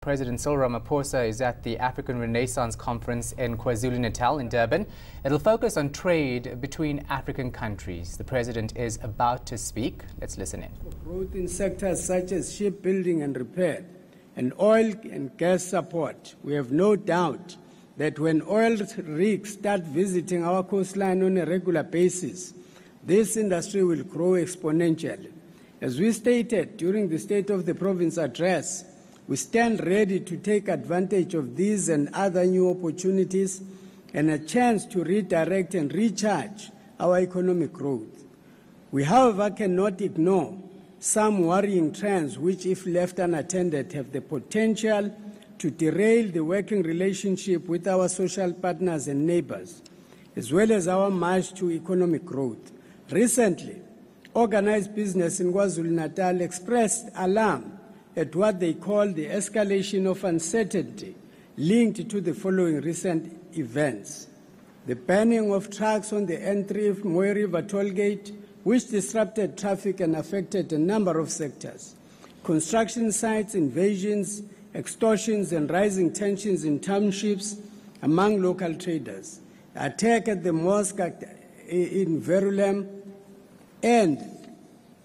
President Cyril Ramaphosa is at the African Renaissance Conference in KwaZulu-Natal in Durban. It'll focus on trade between African countries. The President is about to speak. Let's listen in. Growth in sectors such as shipbuilding and repair and oil and gas support. We have no doubt that when oil rigs start visiting our coastline on a regular basis, this industry will grow exponentially. As we stated during the State of the Province address, we stand ready to take advantage of these and other new opportunities and a chance to redirect and recharge our economic growth. We, however, cannot ignore some worrying trends which, if left unattended, have the potential to derail the working relationship with our social partners and neighbors, as well as our march to economic growth. Recently, organized business in KwaZulu-Natal expressed alarm at what they call the escalation of uncertainty linked to the following recent events: the banning of trucks on the N3 Moy River tollgate, which disrupted traffic and affected a number of sectors; construction sites invasions, extortions and rising tensions in townships among local traders; attack at the mosque in Verulam, and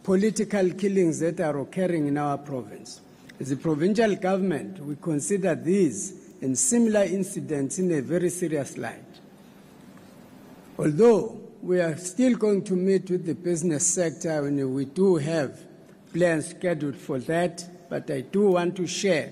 political killings that are occurring in our province. As a provincial government, we consider these and similar incidents in a very serious light. Although we are still going to meet with the business sector, and we do have plans scheduled for that, but I do want to share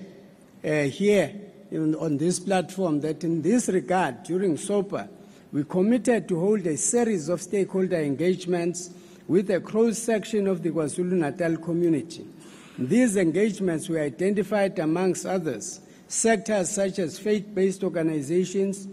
here on this platform that in this regard, during SOPA, we committed to hold a series of stakeholder engagements with a cross-section of the KwaZulu-Natal community. These engagements were identified, amongst others, sectors such as faith-based organizations,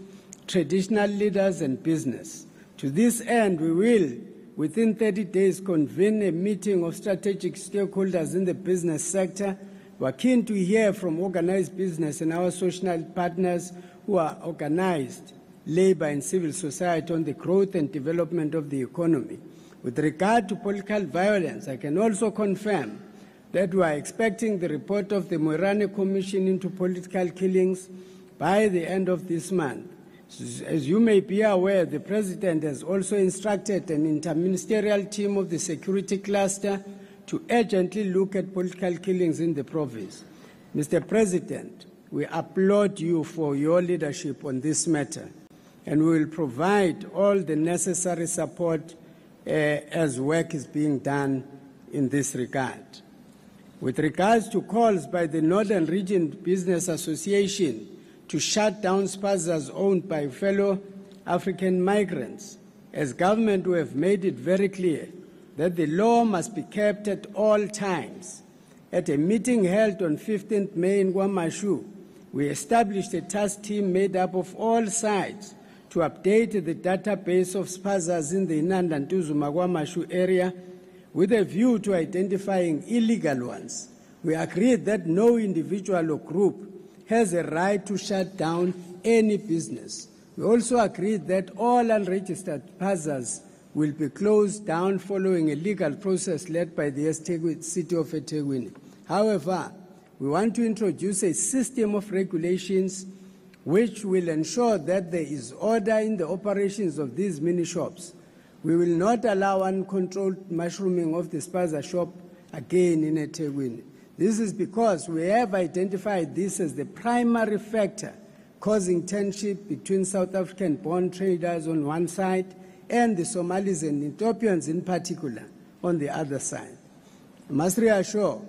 traditional leaders, and business. To this end, we will, within 30 days, convene a meeting of strategic stakeholders in the business sector. We are keen to hear from organized business and our social partners who are organized, labor, and civil society on the growth and development of the economy. With regard to political violence, I can also confirm that we are expecting the report of the Moerane Commission into political killings by the end of this month. As you may be aware, the President has also instructed an interministerial team of the security cluster to urgently look at political killings in the province. Mr. President, we applaud you for your leadership on this matter, and we will provide all the necessary support as work is being done in this regard. With regards to calls by the Northern Region Business Association to shut down spazas owned by fellow African migrants, as government we have made it very clear that the law must be kept at all times. At a meeting held on 15th May in KwaMashu, we established a task team made up of all sides to update the database of spazas in the Inanda-Ntuzuma-KwaMashu area with a view to identifying illegal ones. We agreed that no individual or group has a right to shut down any business. We also agreed that all unregistered spazas will be closed down following a legal process led by the City of eThekwini. However, we want to introduce a system of regulations which will ensure that there is order in the operations of these mini shops. We will not allow uncontrolled mushrooming of the spaza shop again in eThekwini. This is because we have identified this as the primary factor causing tension between South African-born traders on one side and the Somalis and Ethiopians in particular on the other side. I must reassure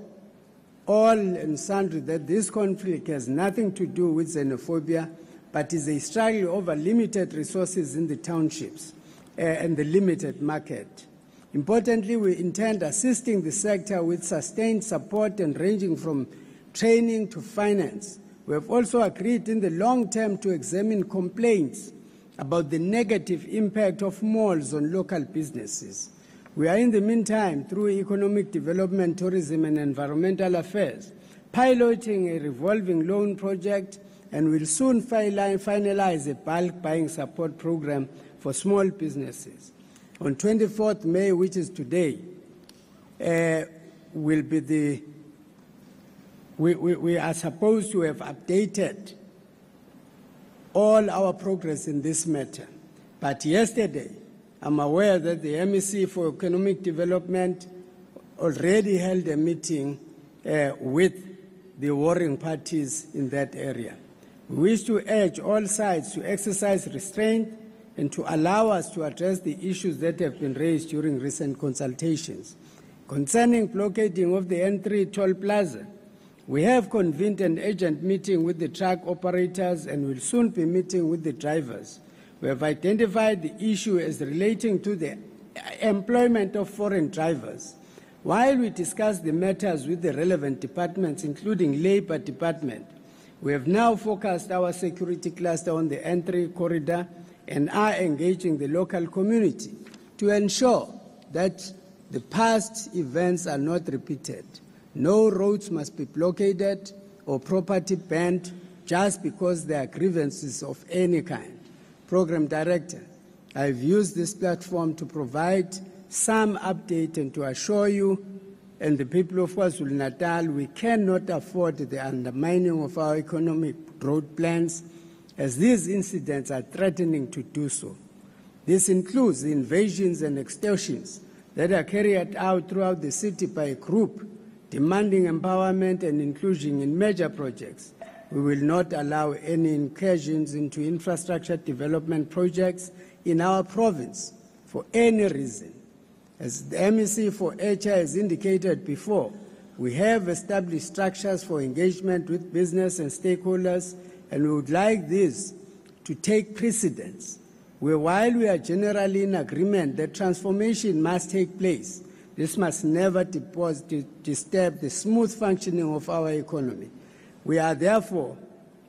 all and sundry that this conflict has nothing to do with xenophobia, but is a struggle over limited resources in the townships and the limited market. Importantly, we intend assisting the sector with sustained support and ranging from training to finance. We have also agreed in the long term to examine complaints about the negative impact of malls on local businesses. We are in the meantime, through economic development, tourism and environmental affairs, piloting a revolving loan project and will soon finalize a bulk buying support program for small businesses. On 24th May, which is today, will be the we are supposed to have updated all our progress in this matter. But yesterday, I'm aware that the MEC for Economic Development already held a meeting with the warring parties in that area. We wish to urge all sides to exercise restraint and to allow us to address the issues that have been raised during recent consultations. Concerning blockading of the N3 toll plaza, we have convened an urgent meeting with the truck operators and will soon be meeting with the drivers. We have identified the issue as relating to the employment of foreign drivers. While we discuss the matters with the relevant departments, including Labour Department, we have now focused our security cluster on the N3 corridor and are engaging the local community to ensure that the past events are not repeated. No roads must be blockaded or property banned just because there are grievances of any kind. Program Director, I've used this platform to provide some update and to assure you and the people of KwaZulu-Natal we cannot afford the undermining of our economic road plans, as these incidents are threatening to do so. This includes the invasions and extortions that are carried out throughout the city by a group demanding empowerment and inclusion in major projects. We will not allow any incursions into infrastructure development projects in our province for any reason. As the MEC for HR has indicated before, we have established structures for engagement with business and stakeholders, and we would like this to take precedence. While we are generally in agreement that transformation must take place, this must never disturb the smooth functioning of our economy. We are therefore,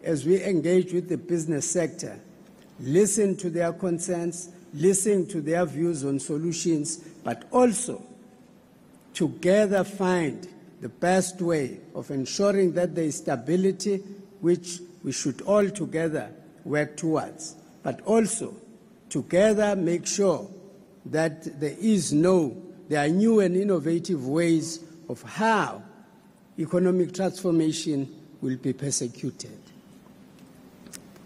as we engage with the business sector, listen to their concerns, listen to their views on solutions, but also together find the best way of ensuring that there is stability, which we should all together work towards, but also together make sure that there are new and innovative ways of how economic transformation will be persecuted.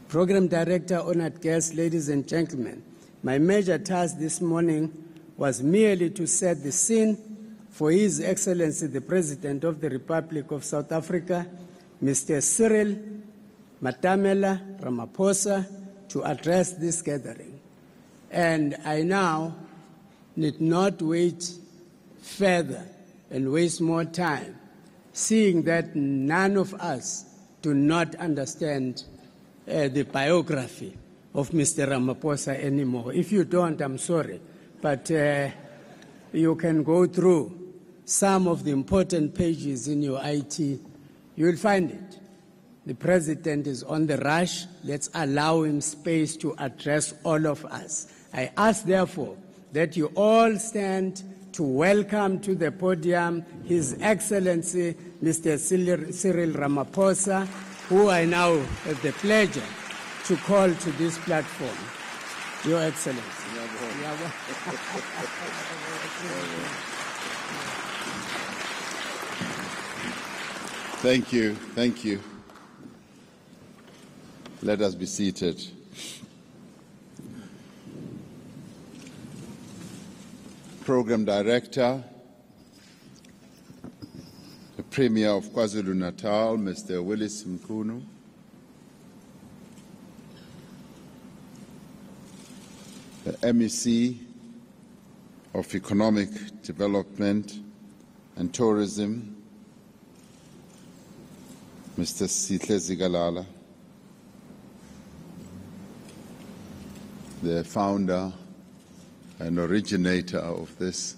Program Director, honored guests, ladies and gentlemen, my major task this morning was merely to set the scene for His Excellency the President of the Republic of South Africa, Mr. Cyril Ramaphosa, to address this gathering. And I now need not wait further and waste more time, seeing that none of us do not understand the biography of Mr. Ramaphosa anymore. If you don't, I'm sorry, but you can go through some of the important pages in your IT. You will find it. The President is on the rush. Let's allow him space to address all of us. I ask, therefore, that you all stand to welcome to the podium His Excellency Mr. Cyril Ramaphosa, who I now have the pleasure to call to this platform. Your Excellency. Thank you. Thank you. Let us be seated. Program Director, the Premier of KwaZulu-Natal, Mr. Willis Mkhunu, the MEC of Economic Development and Tourism, Mr. Sihle Zikalala, the founder and originator of this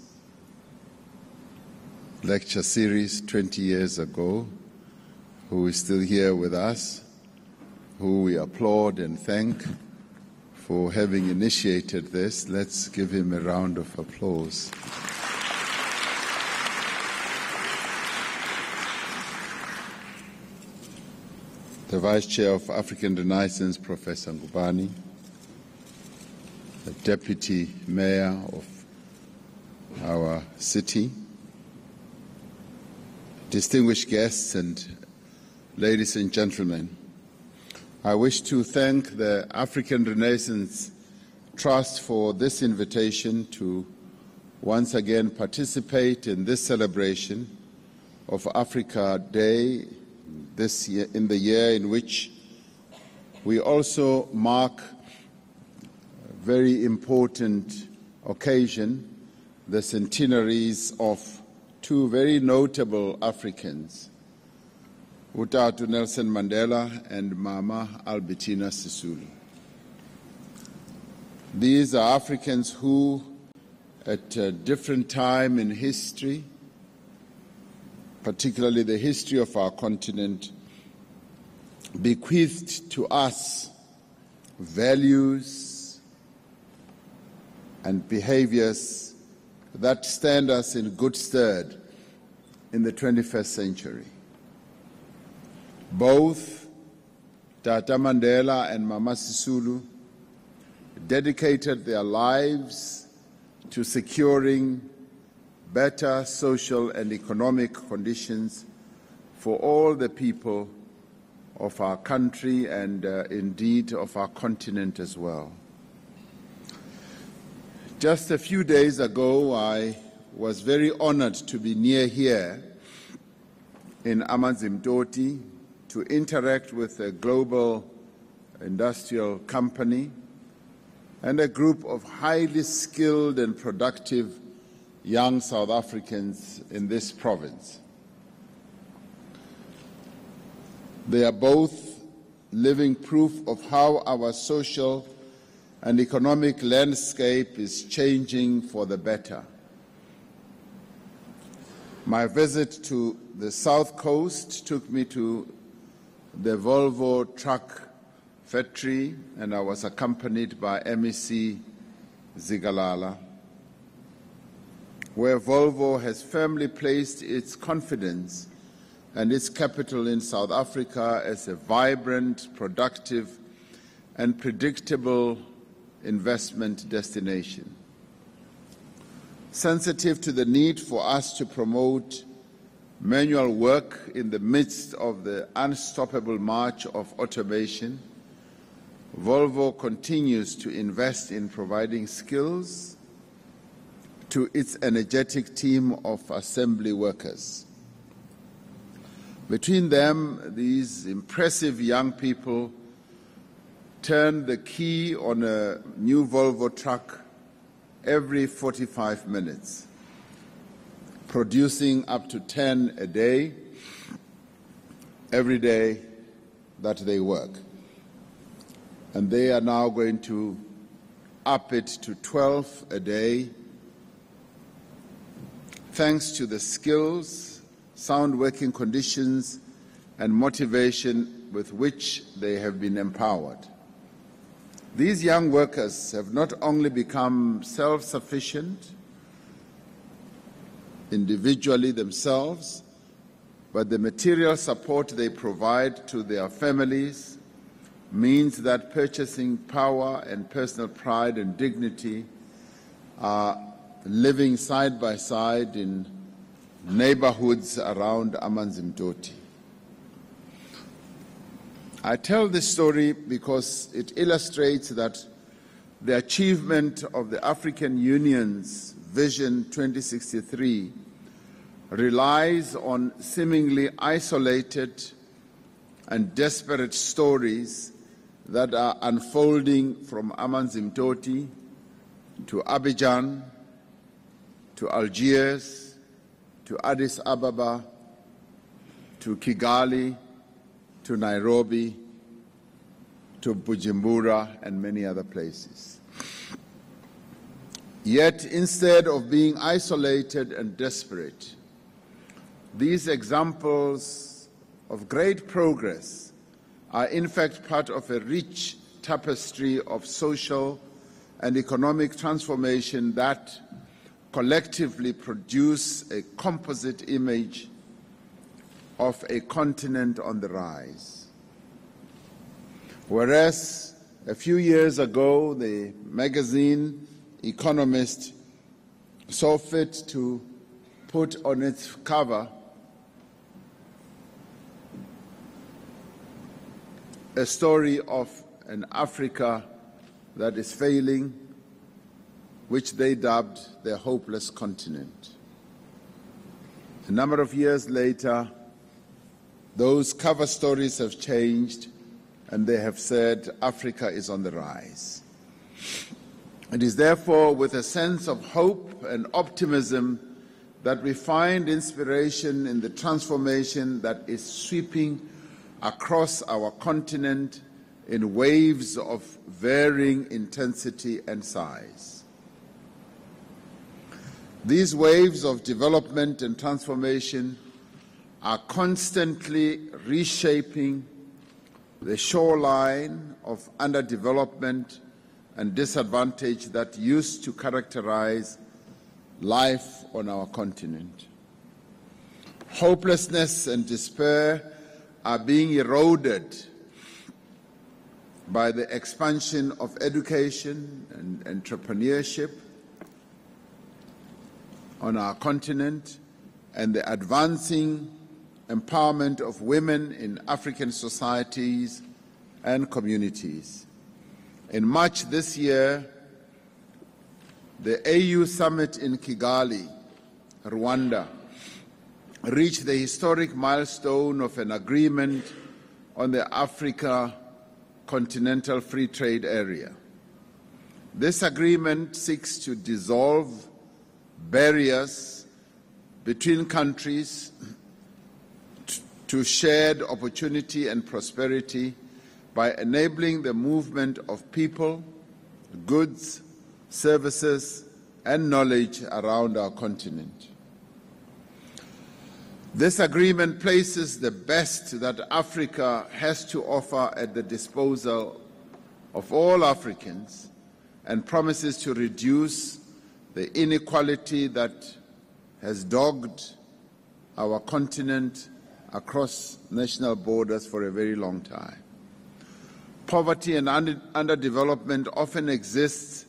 lecture series 20 years ago, who is still here with us, who we applaud and thank for having initiated this. Let's give him a round of applause. The Vice Chair of African Renaissance, Professor Ngubane, the Deputy Mayor of our city, distinguished guests and ladies and gentlemen, I wish to thank the African Renaissance Trust for this invitation to once again participate in this celebration of Africa Day this year, in the year in which we also mark a very important occasion, the centenaries of two very notable Africans, Utatu Nelson Mandela and Mama Albertina Sisulu. These are Africans who, at a different time in history, particularly the history of our continent, bequeathed to us values and behaviors that stand us in good stead in the 21st century. Both Tata Mandela and Mama Sisulu dedicated their lives to securing better social and economic conditions for all the people of our country and indeed of our continent as well. Just a few days ago, I was very honored to be near here in Amanzimtoti to interact with a global industrial company and a group of highly skilled and productive young South Africans in this province. They are both living proof of how our social and economic landscape is changing for the better. My visit to the South Coast took me to the Volvo truck factory, and I was accompanied by MEC Zigalala, where Volvo has firmly placed its confidence and its capital in South Africa as a vibrant, productive, and predictable investment destination. Sensitive to the need for us to promote manual work in the midst of the unstoppable march of automation, Volvo continues to invest in providing skills to its energetic team of assembly workers. Between them, these impressive young people turn the key on a new Volvo truck every 45 minutes, producing up to 10 a day, every day that they work. And they are now going to up it to 12 a day, thanks to the skills, sound working conditions, and motivation with which they have been empowered. These young workers have not only become self-sufficient individually themselves, but the material support they provide to their families means that purchasing power and personal pride and dignity are living side by side in neighborhoods around Amanzimtoti. I tell this story because it illustrates that the achievement of the African Union's Vision 2063 relies on seemingly isolated and desperate stories that are unfolding from Amanzimtoti to Abidjan, to Algiers, to Addis Ababa, to Kigali, to Nairobi, to Bujumbura, and many other places. Yet, instead of being isolated and desperate, these examples of great progress are in fact part of a rich tapestry of social and economic transformation that collectively produce a composite image of a continent on the rise. Whereas a few years ago, the magazine Economist saw fit to put on its cover a story of an Africa that is failing, which they dubbed their hopeless continent. A number of years later, those cover stories have changed, and they have said Africa is on the rise. It is therefore with a sense of hope and optimism that we find inspiration in the transformation that is sweeping across our continent in waves of varying intensity and size. These waves of development and transformation are constantly reshaping the shoreline of underdevelopment and disadvantage that used to characterize life on our continent. Hopelessness and despair are being eroded by the expansion of education and entrepreneurship on our continent and the advancing empowerment of women in African societies and communities. In March this year, the AU summit in Kigali, Rwanda, reached the historic milestone of an agreement on the Africa Continental Free Trade Area. This agreement seeks to dissolve barriers between countries to shared opportunity and prosperity by enabling the movement of people, goods, services, and knowledge around our continent. This agreement places the best that Africa has to offer at the disposal of all Africans and promises to reduce the inequality that has dogged our continent across national borders for a very long time. Poverty and underdevelopment often exists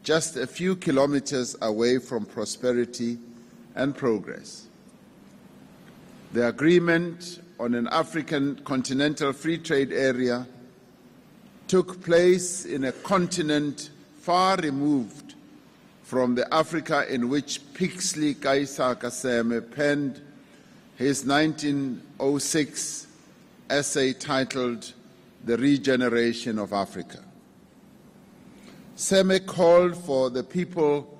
just a few kilometers away from prosperity and progress. The agreement on an African Continental Free Trade Area took place in a continent far removed from the Africa in which Pixley Kaisa Kaseme penned his 1906 essay titled The Regeneration of Africa. Seme called for the people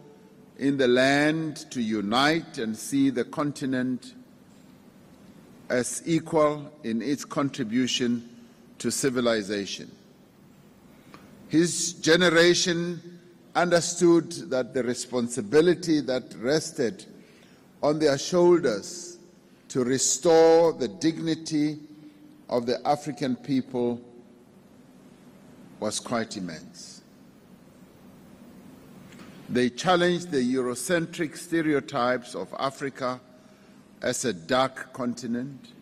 in the land to unite and see the continent as equal in its contribution to civilization. His generation understood that the responsibility that rested on their shoulders to restore the dignity of the African people was quite immense. They challenged the Eurocentric stereotypes of Africa as a dark continent.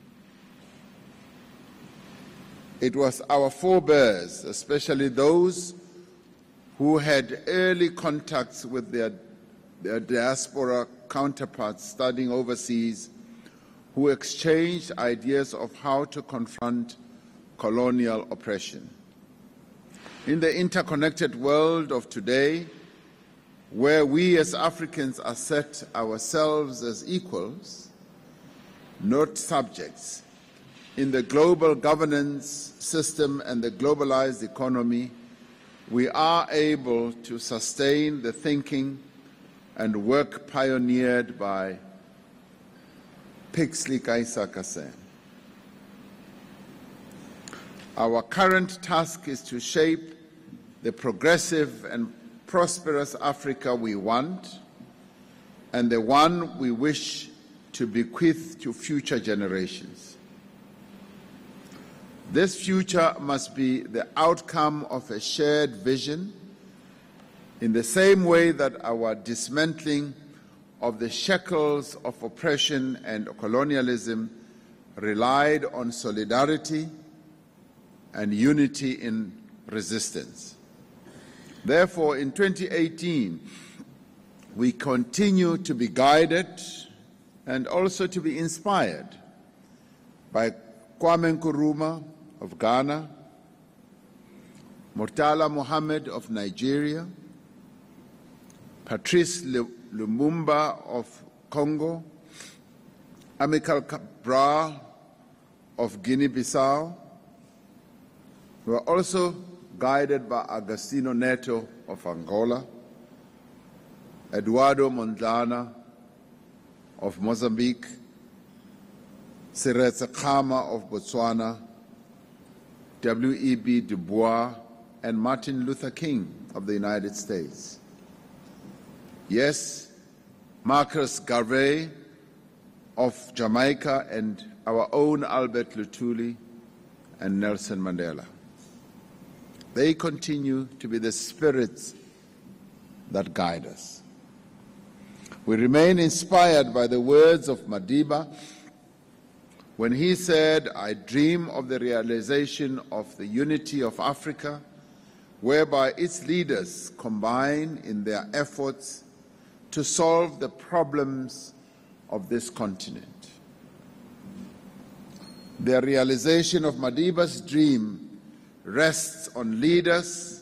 It was our forebears, especially those who had early contacts with their diaspora counterparts studying overseas, who exchanged ideas of how to confront colonial oppression. In the interconnected world of today, where we as Africans are set ourselves as equals, not subjects, in the global governance system and the globalized economy, we are able to sustain the thinking and work pioneered by Pixley Kaisa Kaseme. Our current task is to shape the progressive and prosperous Africa we want and the one we wish to bequeath to future generations. This future must be the outcome of a shared vision in the same way that our dismantling of the shackles of oppression and colonialism relied on solidarity and unity in resistance. Therefore, in 2018, we continue to be guided and also to be inspired by Kwame Nkrumah of Ghana, Murtala Mohammed of Nigeria, Patrice Lumumba of Congo, Amilcar Cabral of Guinea-Bissau. We were also guided by Agostinho Neto of Angola, Eduardo Mondlane of Mozambique, Seretse Khama of Botswana, W.E.B. Du Bois, and Martin Luther King of the United States. Yes, Marcus Garvey of Jamaica, and our own Albert Luthuli and Nelson Mandela. They continue to be the spirits that guide us. We remain inspired by the words of Madiba when he said, "I dream of the realization of the unity of Africa, whereby its leaders combine in their efforts to solve the problems of this continent." The realization of Madiba's dream rests on leaders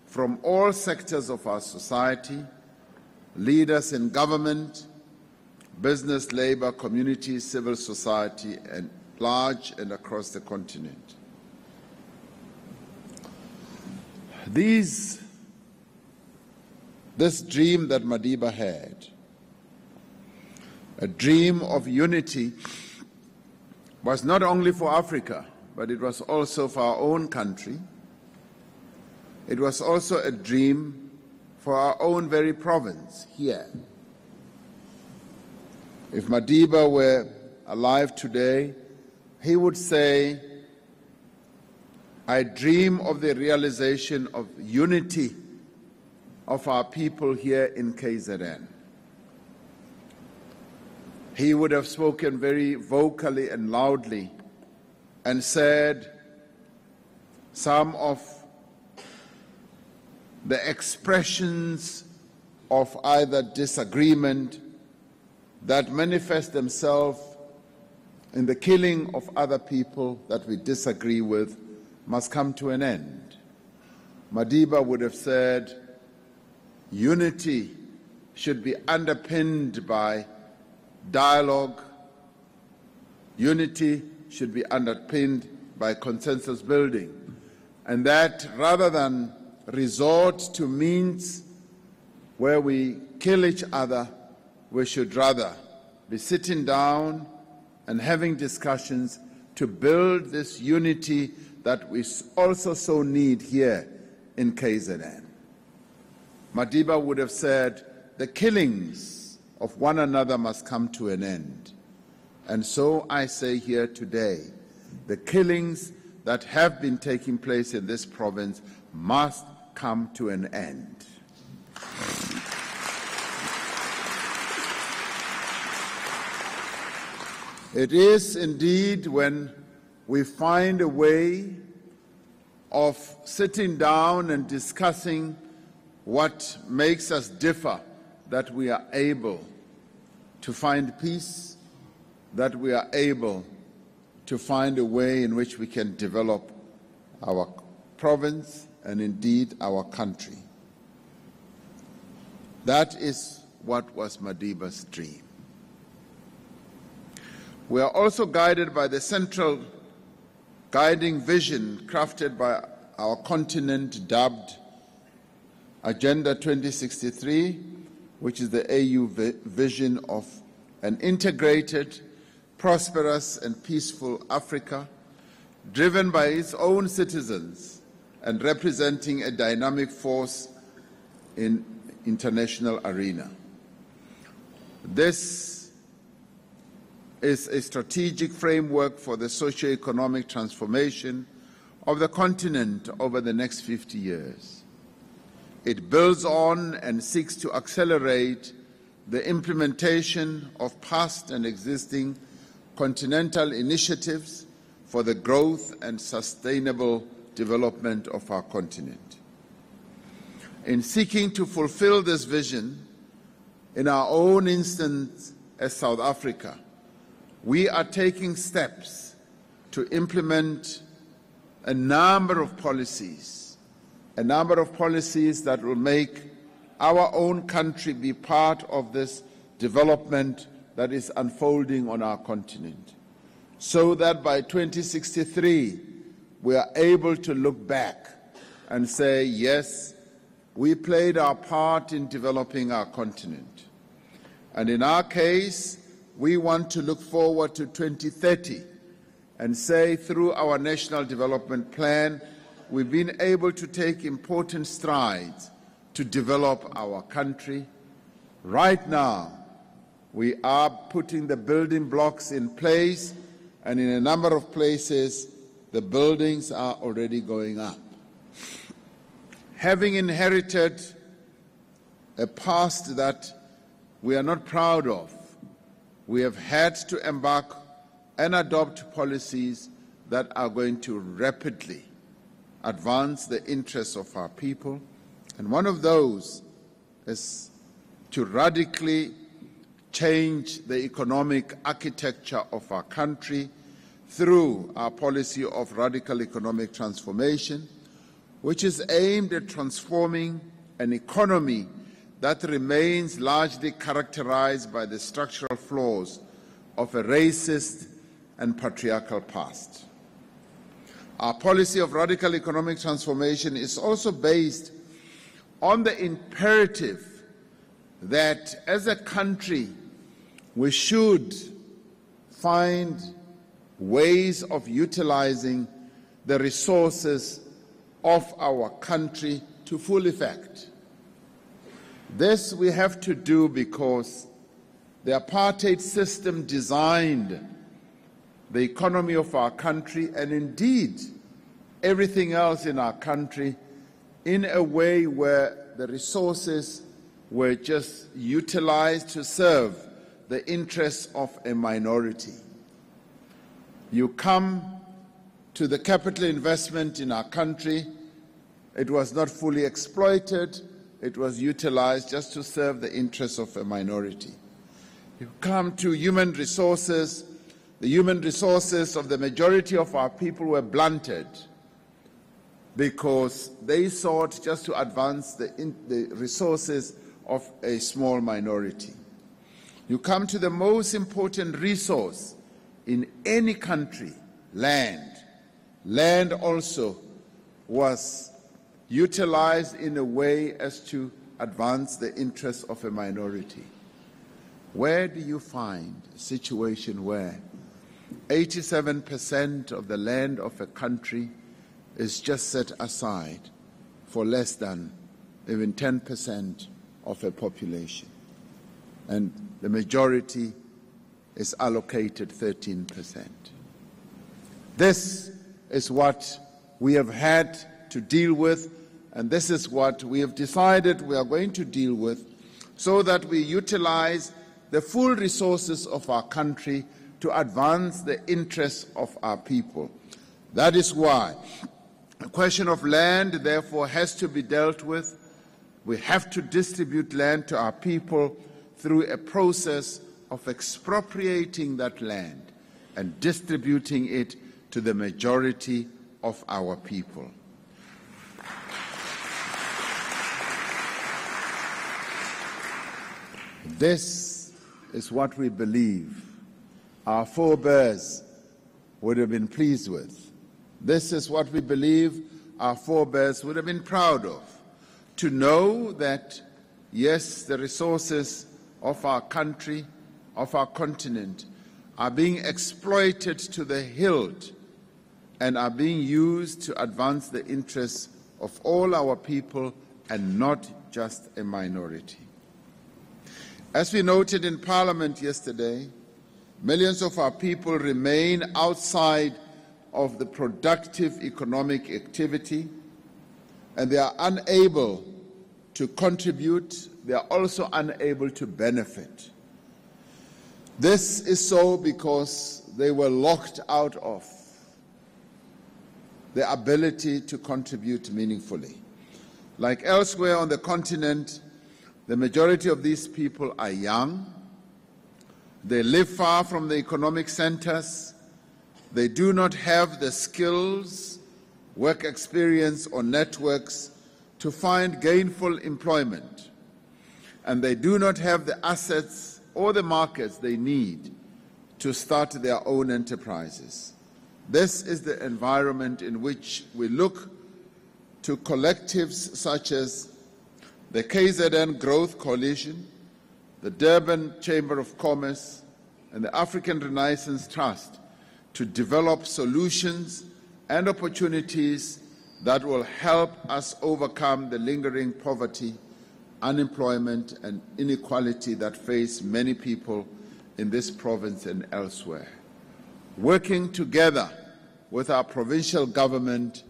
from all sectors of our society, leaders in government, business, labor, community, civil society, and large and across the continent. This dream that Madiba had, a dream of unity, was not only for Africa, but it was also for our own country. It was also a dream for our own very province here. If Madiba were alive today, he would say, "I dream of the realization of unity of our people here in KZN." He would have spoken very vocally and loudly and said some of the expressions of either disagreement that manifest themselves in the killing of other people that we disagree with must come to an end. Madiba would have said, unity should be underpinned by dialogue. Unity should be underpinned by consensus building. And that rather than resort to means where we kill each other, we should rather be sitting down and having discussions to build this unity that we also so need here in KZN. Madiba would have said, the killings of one another must come to an end. And so I say here today, the killings that have been taking place in this province must come to an end. It is indeed when we find a way of sitting down and discussing what makes us differ that we are able to find peace, that we are able to find a way in which we can develop our province and indeed our country. That is what was Madiba's dream. We are also guided by the central guiding vision crafted by our continent dubbed Agenda 2063, which is the AU vision of an integrated, prosperous and peaceful Africa, driven by its own citizens and representing a dynamic force in international arena. This is a strategic framework for the socio-economic transformation of the continent over the next 50 years. It builds on and seeks to accelerate the implementation of past and existing continental initiatives for the growth and sustainable development of our continent. In seeking to fulfill this vision, in our own instance as South Africa, we are taking steps to implement a number of policies a number of policies that will make our own country be part of this development that is unfolding on our continent, so that by 2063 we are able to look back and say, yes, we played our part in developing our continent. And in our case, we want to look forward to 2030 and say, through our National Development Plan, we've been able to take important strides to develop our country. Right now, we are putting the building blocks in place, and in a number of places, the buildings are already going up. Having inherited a past that we are not proud of, we have had to embark and adopt policies that are going to rapidly advance the interests of our people. And one of those is to radically change the economic architecture of our country through our policy of radical economic transformation, which is aimed at transforming an economy that remains largely characterized by the structural flaws of a racist and patriarchal past. Our policy of radical economic transformation is also based on the imperative that as a country we should find ways of utilizing the resources of our country to full effect. This we have to do because the apartheid system designed the economy of our country, and indeed everything else in our country, in a way where the resources were just utilized to serve the interests of a minority. You come to the capital investment in our country, it was not fully exploited, it was utilized just to serve the interests of a minority. You come to human resources, the human resources of the majority of our people were blunted because they sought just to advance the resources of a small minority. You come to the most important resource in any country, land. Land also was utilized in a way as to advance the interests of a minority. Where do you find a situation where 87% of the land of a country is just set aside for less than even 10% of a population, and the majority is allocated 13%? This is what we have had to deal with, and this is what we have decided we are going to deal with, so that we utilize the full resources of our country to advance the interests of our people. That is why the question of land, therefore, has to be dealt with. We have to distribute land to our people through a process of expropriating that land and distributing it to the majority of our people. This is what we believe our forebears would have been pleased with. This is what we believe our forebears would have been proud of. To know that, yes, the resources of our country, of our continent, are being exploited to the hilt and are being used to advance the interests of all our people and not just a minority. As we noted in Parliament yesterday, millions of our people remain outside of the productive economic activity, and they are unable to contribute. They are also unable to benefit. This is so because they were locked out of the ability to contribute meaningfully. Like elsewhere on the continent, the majority of these people are young. They live far from the economic centers. They do not have the skills, work experience, or networks to find gainful employment, and they do not have the assets or the markets they need to start their own enterprises. This is the environment in which we look to collectives such as the KZN Growth Coalition, the Durban Chamber of Commerce, and the African Renaissance Trust to develop solutions and opportunities that will help us overcome the lingering poverty, unemployment, and inequality that face many people in this province and elsewhere. Working together with our provincial government,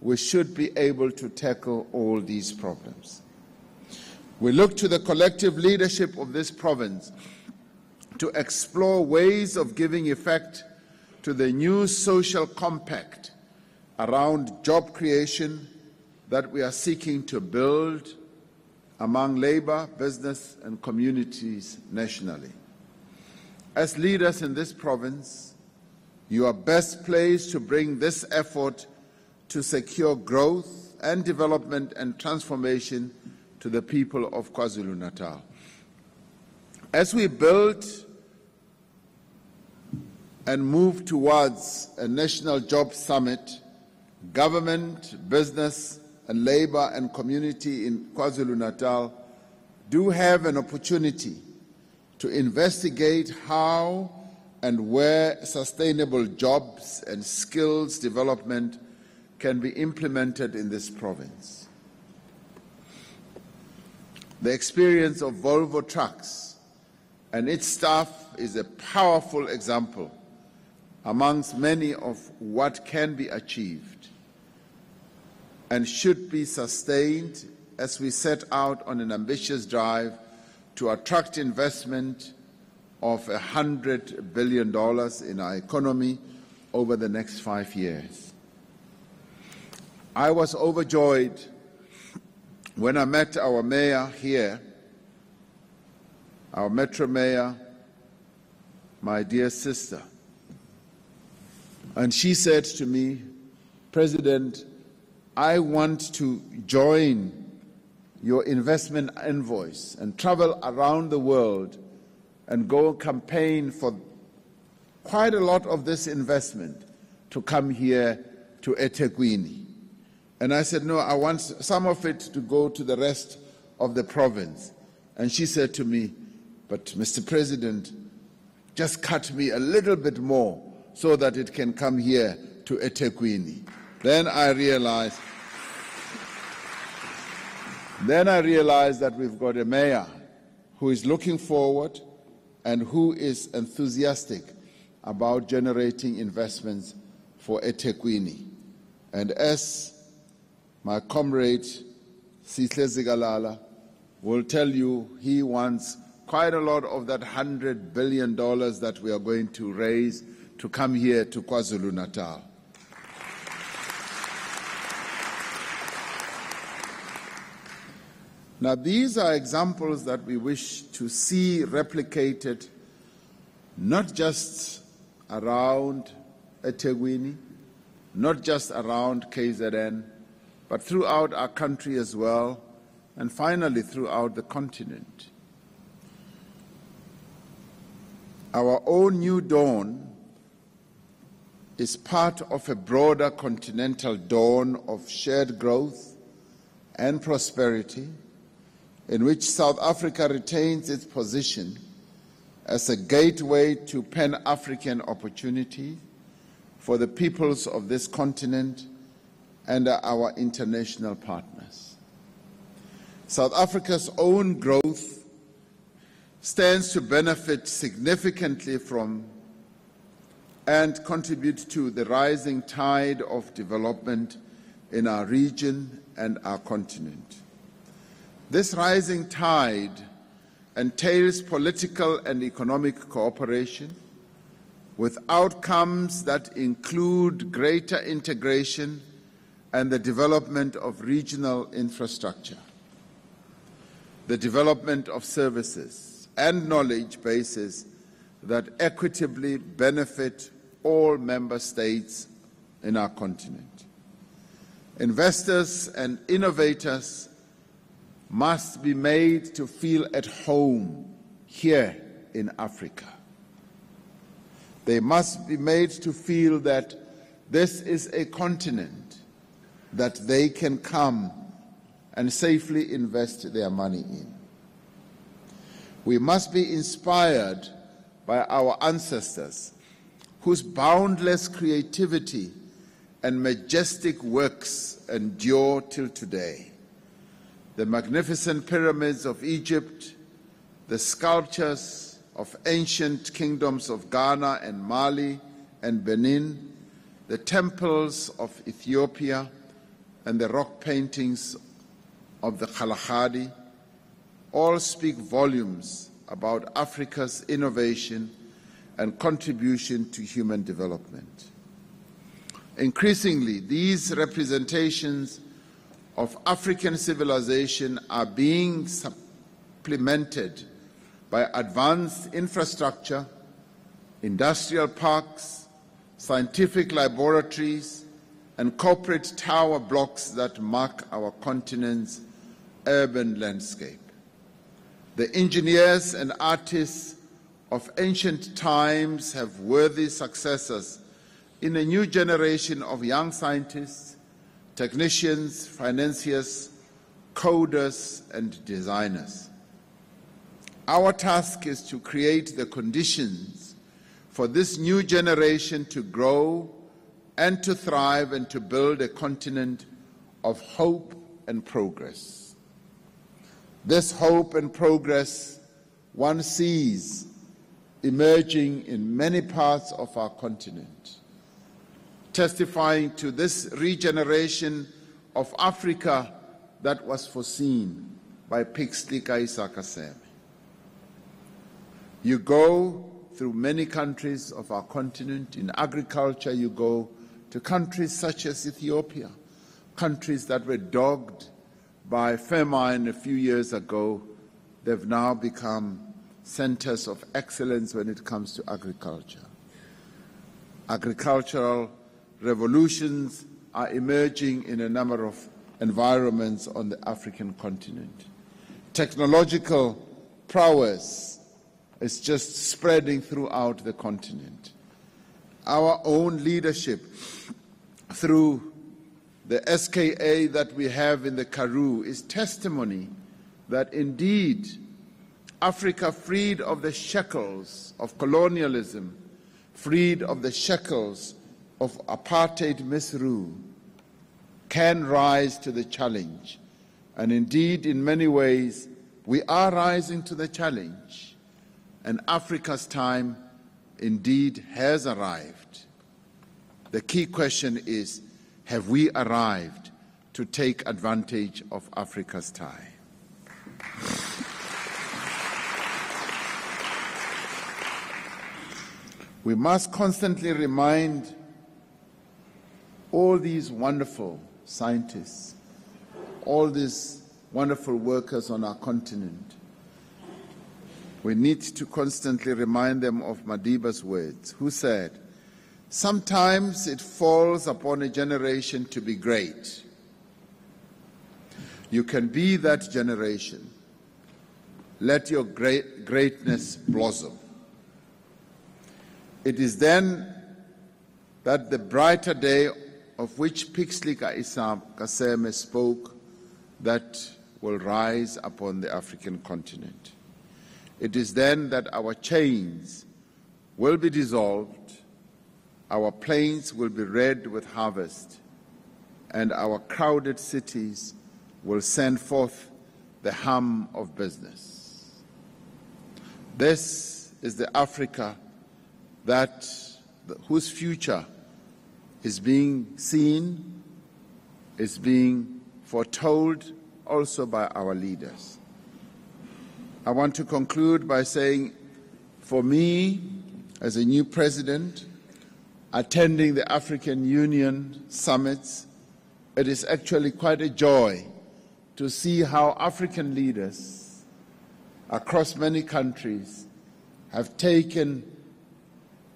we should be able to tackle all these problems. We look to the collective leadership of this province to explore ways of giving effect to the new social compact around job creation that we are seeking to build among labor, business, and communities nationally. As leaders in this province, you are best placed to bring this effort to secure growth and development and transformation to the people of KwaZulu-Natal. As we build and move towards a national job summit, government, business, and labor and community in KwaZulu-Natal do have an opportunity to investigate how and where sustainable jobs and skills development can be implemented in this province. The experience of Volvo Trucks and its staff is a powerful example amongst many of what can be achieved and should be sustained as we set out on an ambitious drive to attract investment of $100 billion in our economy over the next 5 years. I was overjoyed when I met our mayor here, our Metro Mayor, my dear sister. And she said to me, President, I want to join your investment envoys and travel around the world and go campaign for quite a lot of this investment to come here to eThekwini. And I said, no, I want some of it to go to the rest of the province. And she said to me, but Mr. President, just cut me a little bit more so that it can come here to eThekwini. Then I realized that we've got a mayor who is looking forward and who is enthusiastic about generating investments for eThekwini. And as my comrade Sihle Zikalala will tell you, he wants quite a lot of that $100 billion that we are going to raise to come here to KwaZulu-Natal. Now, these are examples that we wish to see replicated not just around eThekwini, not just around KZN, but throughout our country as well, and finally throughout the continent. Our own new dawn is part of a broader continental dawn of shared growth and prosperity, in which South Africa retains its position as a gateway to Pan-African opportunity for the peoples of this continent and our international partners. South Africa's own growth stands to benefit significantly from and contribute to the rising tide of development in our region and our continent. This rising tide entails political and economic cooperation with outcomes that include greater integration and the development of regional infrastructure, the development of services and knowledge bases that equitably benefit all member states in our continent. Investors and innovators must be made to feel at home here in Africa. They must be made to feel that this is a continent that they can come and safely invest their money in. We must be inspired by our ancestors, whose boundless creativity and majestic works endure till today. The magnificent pyramids of Egypt, the sculptures of ancient kingdoms of Ghana and Mali and Benin, the temples of Ethiopia, and the rock paintings of the Kalahari all speak volumes about Africa's innovation and contribution to human development. Increasingly, these representations of African civilization are being supplemented by advanced infrastructure, industrial parks, scientific laboratories, and corporate tower blocks that mark our continent's urban landscape. The engineers and artists of ancient times have worthy successors in a new generation of young scientists, technicians, financiers, coders, and designers. Our task is to create the conditions for this new generation to grow and to thrive and to build a continent of hope and progress. This hope and progress one sees emerging in many parts of our continent, testifying to this regeneration of Africa that was foreseen by Pixley Kaisa-Kaseme. You go through many countries of our continent. In agriculture, you go to countries such as Ethiopia, countries that were dogged by famine a few years ago. They've now become centers of excellence when it comes to agriculture. Agricultural revolutions are emerging in a number of environments on the African continent. Technological prowess is just spreading throughout the continent. Our own leadership through the SKA that we have in the Karoo is testimony that indeed Africa, freed of the shackles of colonialism, freed of the shackles of apartheid misrule, can rise to the challenge. And indeed, in many ways, we are rising to the challenge. And Africa's time indeed has arrived. The key question is, have we arrived to take advantage of Africa's time? We must constantly remind all these wonderful scientists, all these wonderful workers on our continent. We need to constantly remind them of Madiba's words, who said, "Sometimes it falls upon a generation to be great. You can be that generation. Let your greatness blossom. It is then that the brighter day of which Pixley Kaisa-Kaseme spoke that will rise upon the African continent. It is then that our chains will be dissolved, our plains will be red with harvest, and our crowded cities will send forth the hum of business. This is the Africa whose future is being seen, is being foretold also by our leaders. I want to conclude by saying, for me, as a new president, attending the African Union summits, it is actually quite a joy to see how African leaders across many countries have taken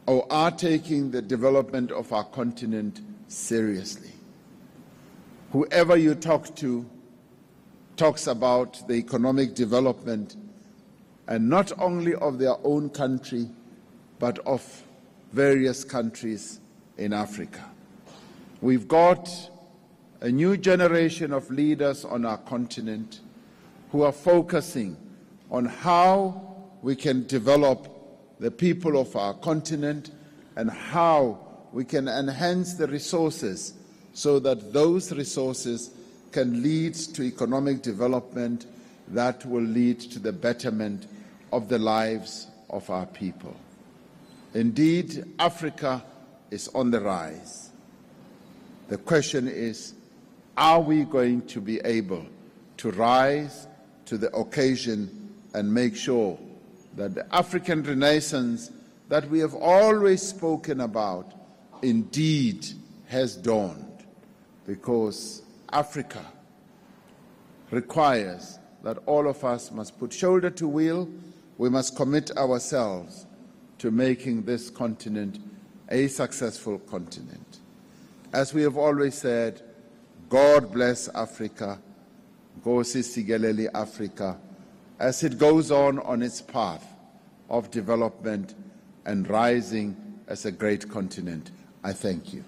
or are taking the development of our continent seriously. Whoever you talk to talks about the economic development, and not only of their own country, but of various countries in Africa. We've got a new generation of leaders on our continent who are focusing on how we can develop the people of our continent and how we can enhance the resources so that those resources can lead to economic development that will lead to the betterment of the lives of our people. Indeed, Africa is on the rise. The question is, are we going to be able to rise to the occasion and make sure that the African Renaissance that we have always spoken about indeed has dawned? Because Africa requires that all of us must put shoulder to wheel. We must commit ourselves to making this continent a successful continent. As we have always said, God bless Africa, Nkosi sikelele Africa, as it goes on its path of development and rising as a great continent. I thank you.